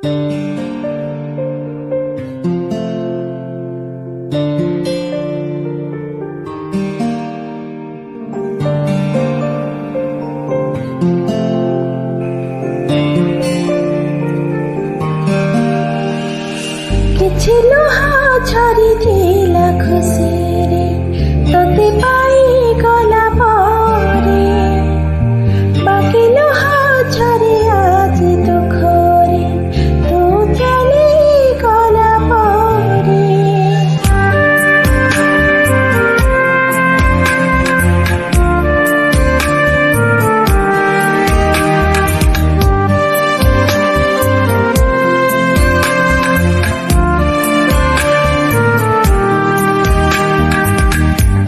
କିଛି ଲୁହା ଝରିଥିଲା ଖୁସିରେ ତତେ ପାଇଗଲା ପରେ, ବାକି ଲୁହା ଝରି ଆଜି ଦୁଃଖରେ ତୁ ଚାଲିଗଲା ପରେ।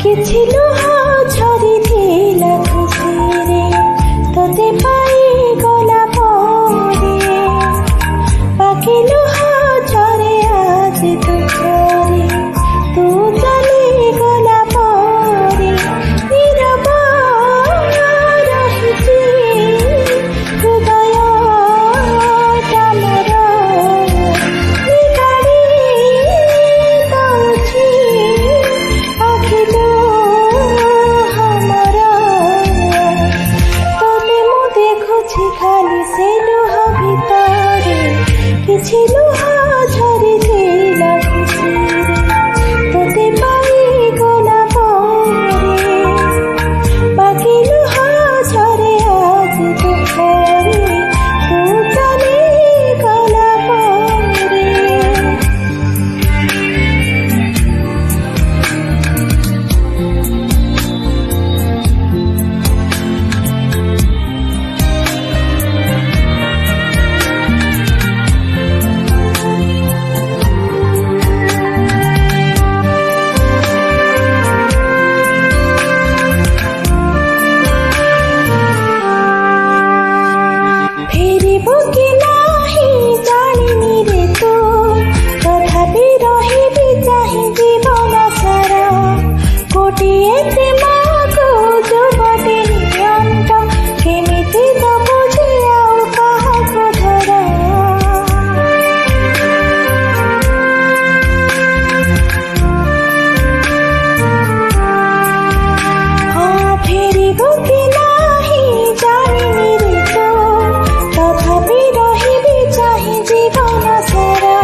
କିଛି ଲୁହା ଝରିଥିଲା ଖୁସିରେ ତତେ ପାଇଗଲା ପରେ, ବାକି ଲୁହା ଝରେ ଆଜି ଦୁଃଖରେ ତୁ ଚାଲିଗଲା ପରେ। ନୀରବ ରହିଛି ହୃଦୟଟା ମୋର, ନିଗାଡ଼ି ଦଉଛି ଆଖିରୁ ଖାଲି ସେ ଲୁହ ଭିତରେ। କିଛି ଲୁହା ଝରିଥିଲା ଖୁସିରେ ତତେ ପାଇଗଲା ପରେ, ବାକି ଲୁହା ଝରେ ଆଜି ଦୁଃଖରେ ତୁ ଚାଲିଗଲା ପରେ। ଫେରିବୁ କି ନାହିଁ ଜାଣିନି ରେ ତୁ, ତଥାପି ରହିବି ଚାହିଁ ଜୀବନ ସାରା। ଗୋଟିଏ ପ୍ରେମକୁ ଯୁବଟି ନିଅଣ୍ଟ, କେମିତି ଦବୁ ଯେ ଆଉ କାହାକୁ ଧର। ହଁ ଫେରିବୁ କି ନାହିଁ ଜାଣିନି ରେ ତୁ, ତଥାପି ରହିବି ଚାହିଁ ଜୀବନ ସାରା।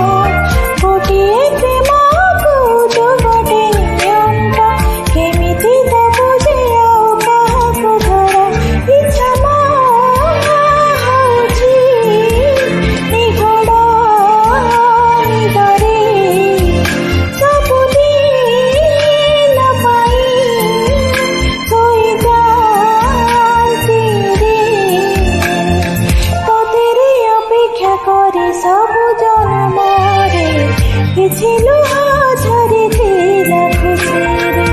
ଗୋଟିଏ ପ୍ରେମକୁ ଯୁବଟେ ନିଅଣ୍ଟ, କେମିତି ଦବୁ ଯେ ଆଉ କାହାକୁ ଧର। ଇଚ୍ଛା ହଉଛି ନିଘୋଡ଼ ନିଦରେ ସବୁଦିନ ପାଇଁ ଶୋଇଯାନ୍ତି ରେ। ତୋତେରେ ଅପେକ୍ଷା କରି ସବୁ ଜନମରେ। କିଛି ଲୁହା ଝରିଥିଲା ଖୁସିରେ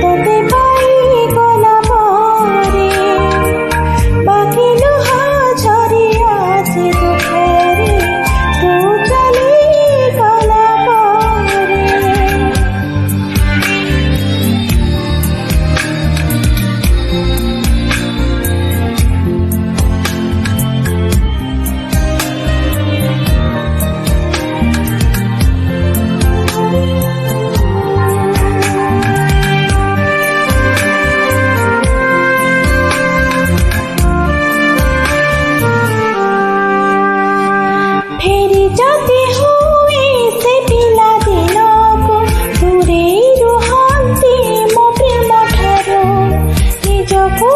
ତତେ ପାଇଗଲା ପରେ, ବାକି ଲୁହା ଝରି ଆଜି ଦୁଃଖରେ ତୁ ଚାଲିଗଲା ପରେ। ଫେରି ଯଦି ହୁଏ ସେ ପିଲା ଦିନକୁ, ଦୂରେଇ ରୁହନ୍ତି ମୋ ପ୍ରେମ ଠାରୁ। ନିଜକୁ